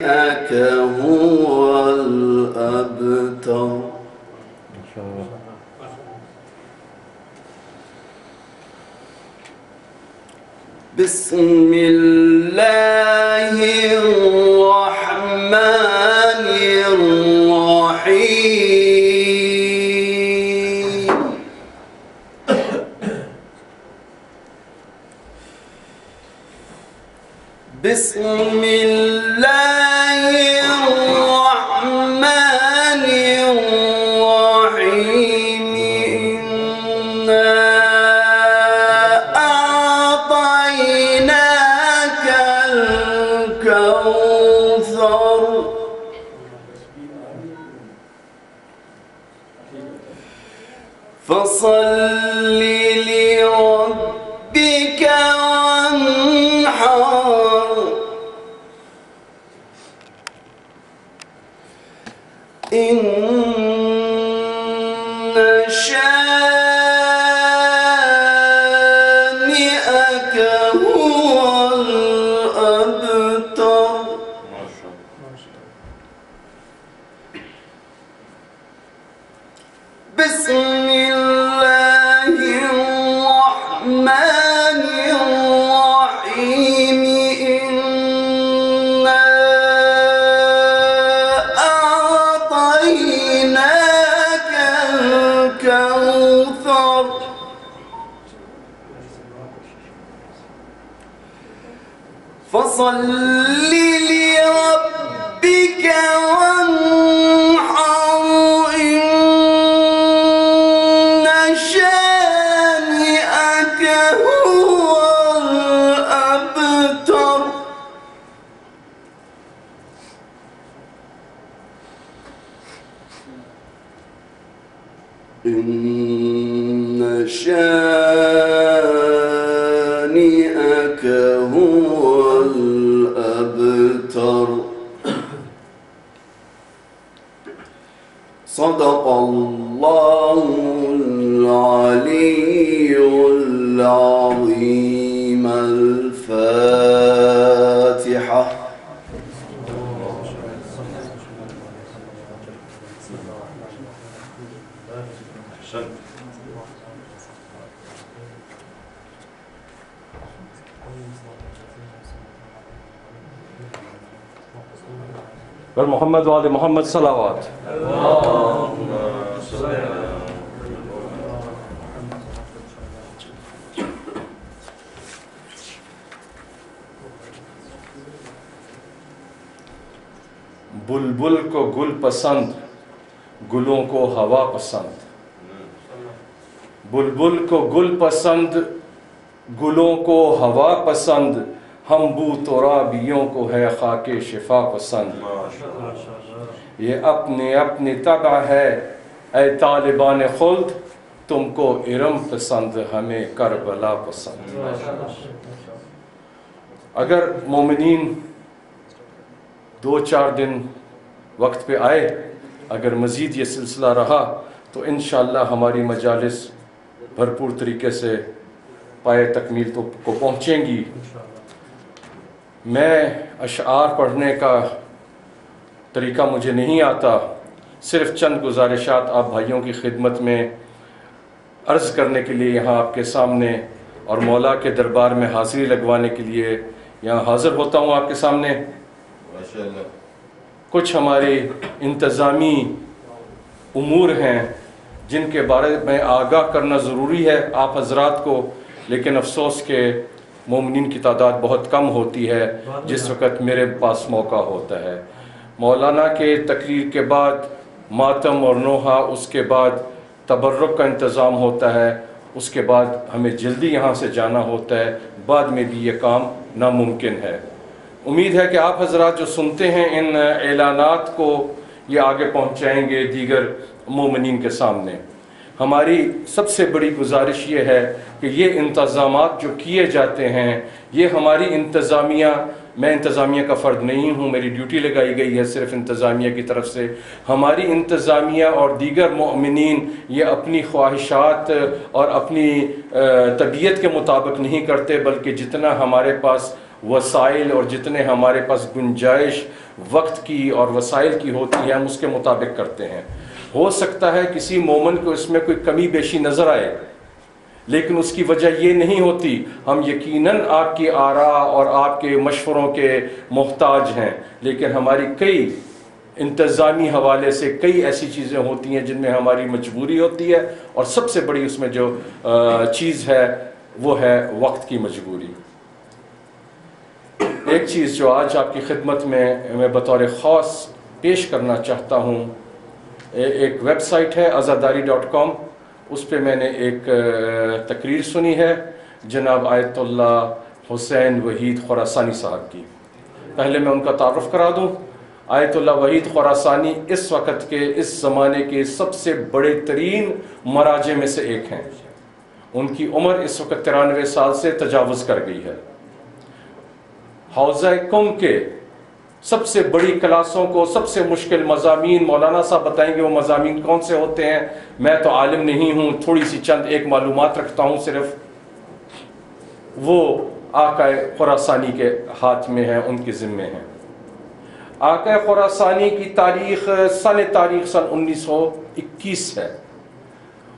هو الأبتر. بسم الله الرحمن الرحيم. بسم الله الرحمن الرحيم. إنا أعطيناك الكوثر فصل لربك وانحر. إن شانئك هو الأبتر. بسم الله الرحمن الرحيم. إنا أعطيناك الكوثر فصل لربك وانحر. إن شانئك هو الأبتر. إن شانئك هو الأبتر. صدق الله العلي العظيم. الفاتحة. پر محمد وآل محمد صلوات. بلبل کو گل پسند، گلوں کو ہوا پسند. بلبل کو گل پسند، گلوں کو ہوا پسند. ہم بو ترابیوں کو ہے خاک شفا پسند. یہ اپنے اپنی طبع ہے اے طالبان خلد. تم کو ارم پسند، ہمیں کربلا پسند. اگر مومنین 2-4 دن وقت پہ آئے، اگر مزید یہ سلسلہ رہا تو انشاءاللہ ہماری مجالس بھرپور طریقے سے پائے تکمیل کو پہنچیں گی. میں اشعار پڑھنے کا طریقہ مجھے نہیں آتا، صرف چند گزارشات آپ بھائیوں کی خدمت میں عرض کرنے کے لیے یہاں آپ کے سامنے اور مولا کے دربار میں حاضری لگوانے کے لیے یہاں حاضر ہوتا ہوں آپ کے سامنے. کچھ ہماری انتظامی امور ہیں جن کے بارے میں آگاہ کرنا ضروری ہے آپ حضرات کو، لیکن افسوس کہ مومنین کی تعداد بہت کم ہوتی ہے جس وقت میرے پاس موقع ہوتا ہے. مولانا کے تقریر کے بعد ماتم اور نوحہ، اس کے بعد تبرک کا انتظام ہوتا ہے، اس کے بعد ہمیں جلدی یہاں سے جانا ہوتا ہے. بعد میں بھی یہ کام ناممکن ہے. امید ہے کہ آپ حضرات جو سنتے ہیں ان اعلانات کو یہ آگے پہنچائیں گے دیگر مومنین کے سامنے. ہماری سب سے بڑی گزارش یہ ہے کہ یہ انتظامات جو کیے جاتے ہیں یہ ہماری انتظامیہ، میں انتظامیہ کا فرد نہیں ہوں، میری ڈیوٹی لگائی گئی ہے صرف انتظامیہ کی طرف سے. ہماری انتظامیہ اور دیگر مؤمنین یہ اپنی خواہشات اور اپنی طبیعت کے مطابق نہیں کرتے، بلکہ جتنا ہمارے پاس وسائل اور جتنے ہمارے پاس گنجائش وقت کی اور وسائل کی ہوتی ہے ہم اس کے مطابق کرتے ہیں۔ ہو سکتا ہے کسی مومن کو اس میں کوئی کمی بیشی نظر آئے، لیکن اس کی وجہ یہ نہیں ہوتی۔ ہم یقیناً آپ کی آراء اور آپ کے مشوروں کے محتاج ہیں، لیکن ہماری کئی انتظامی حوالے سے کئی ایسی چیزیں ہوتی ہیں جن میں ہماری مجبوری ہوتی ہے، اور سب سے بڑی اس میں جو چیز ہے وہ ہے وقت کی مجبوری۔ ایک چیز جو آج آپ کی خدمت میں بطور خاص پیش کرنا چاہتا ہوں، ایک ویب سائٹ ہے azadari.com، اس پہ میں نے ایک تقریر سنی ہے جناب آیت اللہ حسین وحید خراسانی صاحب کی۔ پہلے میں ان کا تعارف کرا دوں۔ آیت اللہ وحید خراسانی اس وقت کے اس زمانے کے سب سے بڑے ترین مراجع میں سے ایک ہیں۔ ان کی عمر اس وقت 93 سال سے تجاوز کر گئی ہے۔ حوزہ قم کے سب سے بڑی کلاسوں کو سب سے مشکل مضامین مولانا صاحب بتائیں گے وہ مضامین کون سے ہوتے ہیں۔ میں تو عالم نہیں ہوں، تھوڑی سی چند ایک معلومات رکھتا ہوں صرف۔ وہ آقا خراسانی کے ہاتھ میں ہیں، ان کے ذمے ہیں۔ آقا خراسانی کی تاریخ سن 1921 ہے۔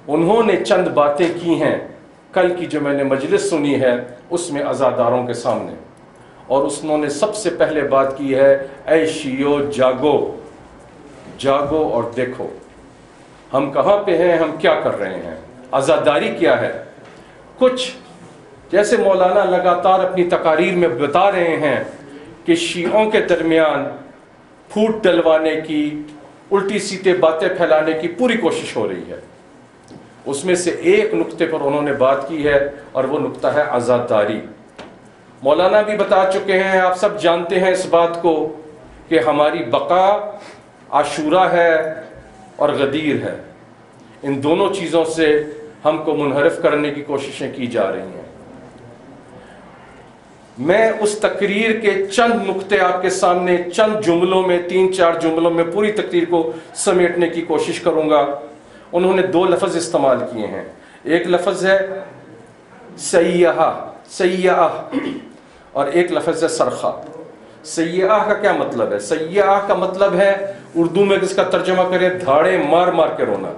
انہوں نے چند باتیں کی ہیں، کل کی جو میں نے مجلس سنی ہے اس میں عزاداروں کے سامنے، اور انہوں نے سب سے پہلے بات کی ہے، اے شیعو جاگو، جاگو اور دیکھو ہم کہاں پہ ہیں، ہم کیا کر رہے ہیں، عزاداری کیا ہے۔ کچھ جیسے مولانا لگاتار اپنی تقاریر میں بتا رہے ہیں کہ شیعوں کے درمیان پھوٹ ڈلوانے کی، الٹی سیدھے باتیں پھیلانے کی پوری کوشش ہو رہی ہے۔ اس میں سے ایک نقطے پر انہوں نے بات کی ہے، اور وہ نقطہ ہے عزاداری۔ مولانا بھی بتا چکے ہیں، آپ سب جانتے ہیں اس بات کو کہ ہماری بقا عاشورہ ہے اور غدیر ہے۔ ان دونوں چیزوں سے ہم کو منحرف کرنے کی کوششیں کی جا رہی ہیں۔ میں اس تقریر کے چند نقطے آپ کے سامنے چند جملوں میں 3-4 جملوں میں پوری تقریر کو سمیٹنے کی کوشش کروں گا۔ انہوں نے 2 لفظ استعمال کیے ہیں۔ ایک لفظ ہے سیاح، سیاح، اور ایک لفظ ہے سرخہ۔ سیاح کا کیا مطلب ہے؟ سیاح کا مطلب ہے اردو میں اس کا ترجمہ کریں دھاڑے مار مار کے رونا،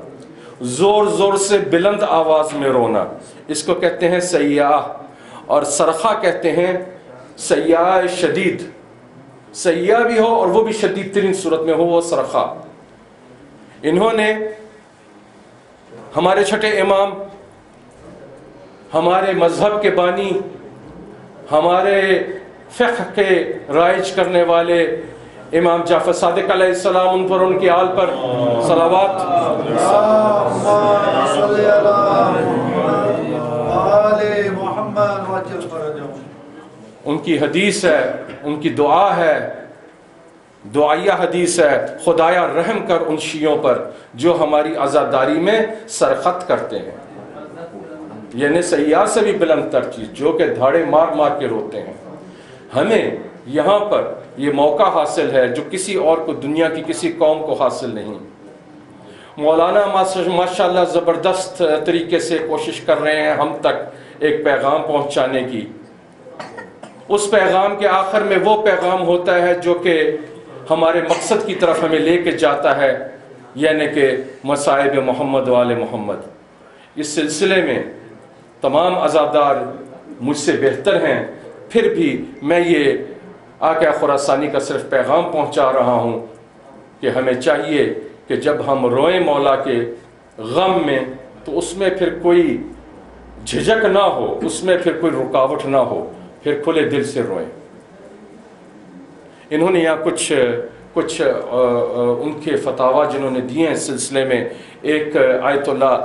زور زور سے بلند آواز میں رونا، اس کو کہتے ہیں سیاح۔ اور سرخہ کہتے ہیں سیاح شدید، سیاح بھی ہو اور وہ بھی شدید ترین صورت میں ہو، وہ سرخہ۔ انہوں نے ہمارے چھٹے امام، ہمارے مذہب کے بانی، ہمارے فقہ کے رائج کرنے والے امام جعفر صادق علیہ السلام، ان پر ان کی آل پر صلوات۔ ان کی حدیث ہے، ان کی دعا ہے، دعائیہ حدیث ہے، خدایا رحم کر ان شیعوں پر جو ہماری عزاداری میں سرخط کرتے ہیں، یعنی سیاح سے بھی بلند تر چیز، جو کہ دھاڑے مار مار کے روتے ہیں۔ ہمیں یہاں پر یہ موقع حاصل ہے جو کسی اور کو، دنیا کی کسی قوم کو حاصل نہیں۔ مولانا ماشاءاللہ زبردست طریقے سے کوشش کر رہے ہیں ہم تک ایک پیغام پہنچانے کی۔ اس پیغام کے آخر میں وہ پیغام ہوتا ہے جو کہ ہمارے مقصد کی طرف ہمیں لے کے جاتا ہے، یعنی کہ مصائب محمد و آل محمد۔ اس سلسلے میں تمام عزادار مجھ سے بہتر ہیں، پھر بھی میں یہ آقا خراسانی کا صرف پیغام پہنچا رہا ہوں کہ ہمیں چاہیے کہ جب ہم روئیں مولا کے غم میں تو اس میں پھر کوئی جھجک نہ ہو، اس میں پھر کوئی رکاوٹ نہ ہو، پھر کھلے دل سے روئیں۔ انہوں نے یہاں کچھ ان کے فتاوی جنہوں نے دیے ہیں اس سلسلے میں، ایک آیت اللہ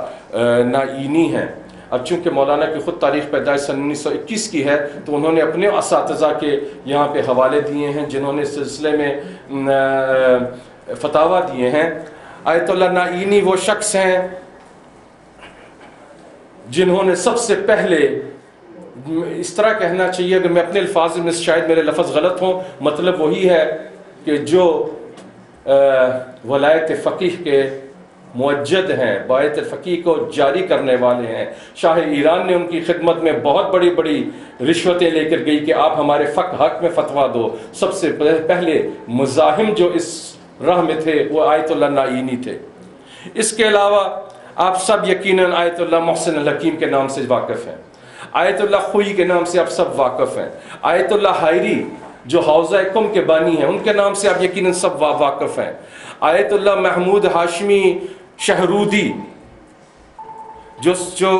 نائینی ہے۔ اب چونکہ مولانا کی خود تاریخ پیدائش سن 1921 کی ہے تو انہوں نے اپنے اساتذہ کے یہاں پہ حوالے دیے ہیں جنہوں نے اس سلسلے میں فتاوی دیے ہیں۔ آیت اللہ نائینی وہ شخص ہیں جنہوں نے سب سے پہلے، اس طرح کہنا چاہیے کہ میں اپنے الفاظ میں شاید میرے لفظ غلط ہوں، مطلب وہی ہے کہ جو ولایت فقیہ کے موجد ہیں، بایت الفقیہ کو جاری کرنے والے ہیں. شاہ ایران نے ان کی خدمت میں بہت بڑی بڑی رشوتیں لے کر گئی کہ آپ ہمارے حق میں فتویٰ دو. سب سے پہلے مزاحم جو اس راہ میں تھے وہ آیت اللہ نائینی تھے. اس کے علاوہ آپ سب یقیناً آیت اللہ محسن الحکیم کے نام سے واقف ہیں، آیت اللہ خوئی کے نام سے آپ سب واقف ہیں، آیت اللہ حائری جو حوضہ کم کے بانی ہیں ان کے نام سے آپ یقیناً سب واقف ہیں، آیت اللہ محمود ہاشمی شہرودی جو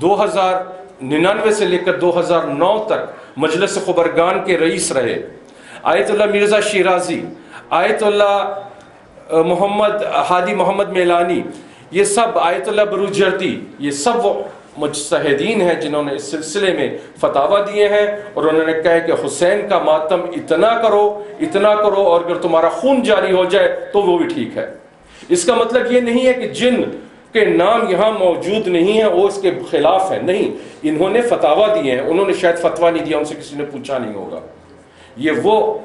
2099 سے لے کر 2009 تک مجلس خبرگان کے رئیس رہے، آیت اللہ مرزا شیرازی، آیت اللہ محمد ہادی محمد میلانی، یہ سب آیت اللہ بروجردی، یہ سب وہ مجتہدین ہیں جنہوں نے اس سلسلے میں فتاویٰ دیے ہیں اور انہوں نے کہا کہ حسین کا ماتم اتنا کرو اور اگر تمہارا خون جاری ہو جائے تو وہ بھی ٹھیک ہے. اس کا مطلب یہ نہیں ہے کہ جن کے نام یہاں موجود نہیں ہیں وہ اس کے خلاف ہیں، نہیں، انہوں نے فتاویٰ دیے ہیں، انہوں نے شاید فتویٰ نہیں دیا، ان سے کسی نے پوچھا نہیں ہوگا. یہ وہ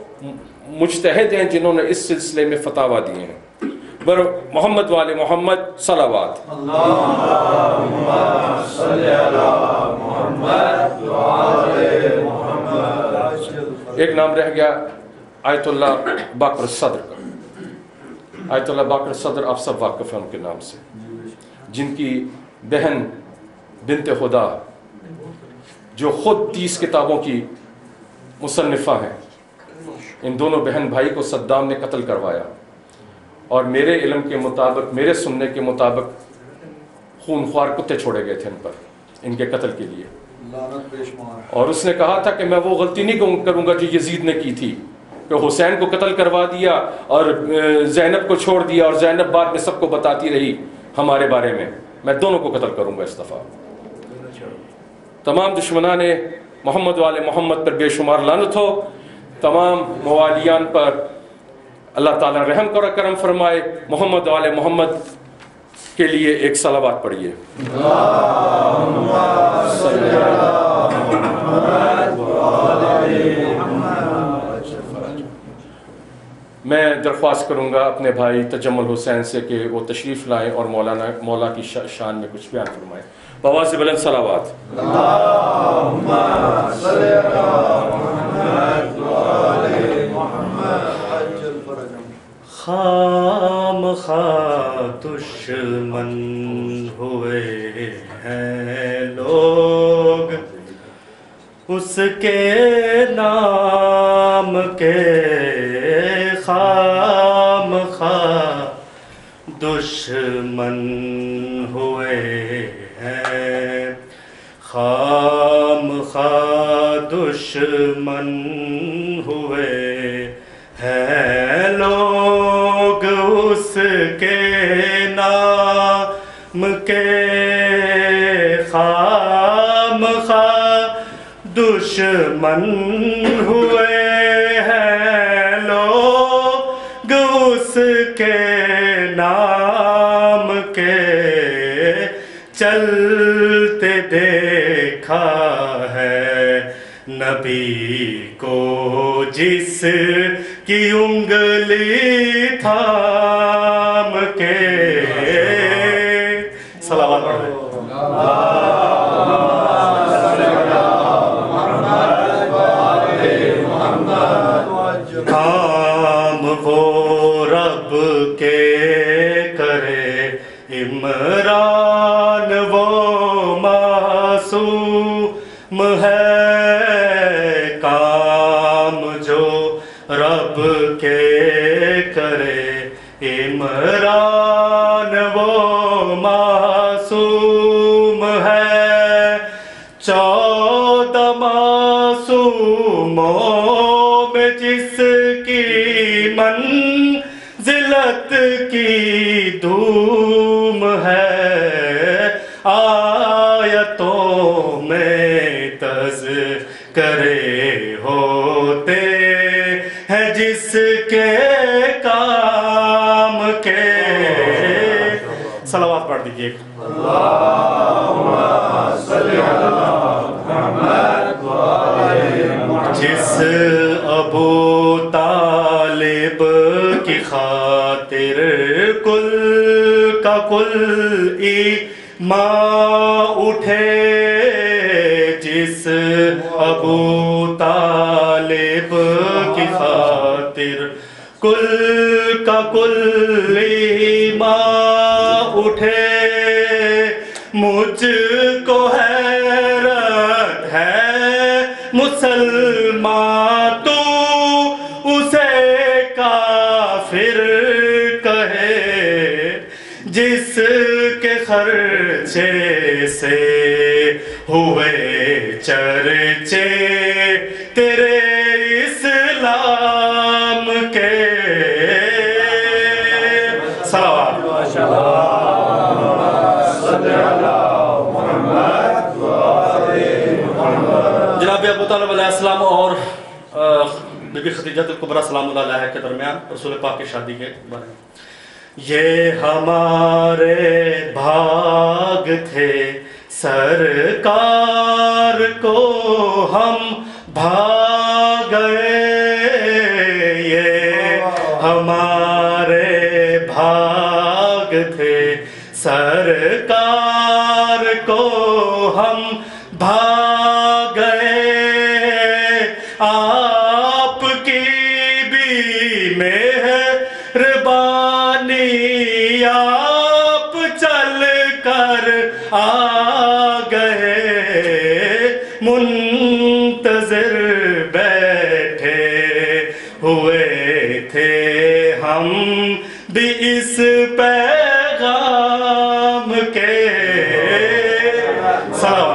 مجتہد ہیں جنہوں نے اس سلسلے میں فتاویٰ دیے ہیں. محمد والے محمد صلوات. اللہم صلی علی محمد وعلی محمد. ایک نام رہ گیا آیت اللہ باقر صدر کا. آیت اللہ باقر صدر آپ سب واقف ہیں ان کے نام سے، جن کی بہن بنت خدا جو خود 30 کتابوں کی مصنفہ ہیں، ان دونوں بہن بھائی کو صدام نے قتل کروایا اور میرے علم کے مطابق، میرے سننے کے مطابق خونخوار کتے چھوڑے گئے تھے ان پر ان کے قتل کے لیے. اور اس نے کہا تھا کہ میں وہ غلطی نہیں کروں گا جو یزید نے کی تھی کہ حسین کو قتل کروا دیا اور زینب کو چھوڑ دیا اور زینب بعد میں سب کو بتاتی رہی ہمارے بارے میں دونوں کو قتل کروں گا اس دفعہ. تمام دشمنان محمد والے محمد پر بے شمار لعنت ہو. تمام موالیان پر اللہ تعالیٰ رحم کرم فرمائے. محمد والے محمد کے لیے ایک صلوات پڑھیے. میں درخواست کروں گا اپنے بھائی تجمل حسین سے کہ وہ تشریف لائیں اور مولا کی شان میں کچھ بیان فرمائیں. بآواز بلند صلوات. اللہم صلی علی محمد وعلی محمد. خامخواہ دشمن ہوئے ہیں لوگ اس کے نام کے، خامخواہ دشمن ہوئے ہیں، خامخواہ دشمن ہوئے ہیں لوگ اس کے نام کے، خامخواہ دشمن ہوئے ہیں لوگ اس کے نام کے، چلتے دیکھا ہے نبی کو جس کی انگلی تھام کے. صلوات پڑھیں. کام وہ رب کے کرے عمران وہ معصوم ہے، کام جو رب کے کرے عمران وہ معصوم ہے. 14 معصوموں میں جس کی منزلت کی دھوم ہے، آیتوں میں تذکرے ہوتے ہیں جس کے کام کے. صلوات پڑھ دیجئے. جس ابو طالب کی خاطر کل کل ایمان اٹھے جس ابو طالب کی خاطر کل کا کل ایمان اٹھے مجھ کو حیرت ہے مسلمان تو اسے کافر کہے جس کے خرچے سے ہوئے چرچے تیرے اسلام کے جناب ابو طالب علیہ السلام اور بی بی خدیجہ الکبریٰ سلام اللہ علیہ کے درمیان رسول پاک کی شادی کے بارے میں یہ ہمارے بھاگ تھے سرکار کو ہم بھاگ گئے یہ ہمارے بھاگ تھے سرکار کو ہم بھاگ گئے آپ کی بھی مہربانی آپ چل کر آ گئے منتظر بیٹھے ہوئے تھے ہم بھی اس پیغام کے سلام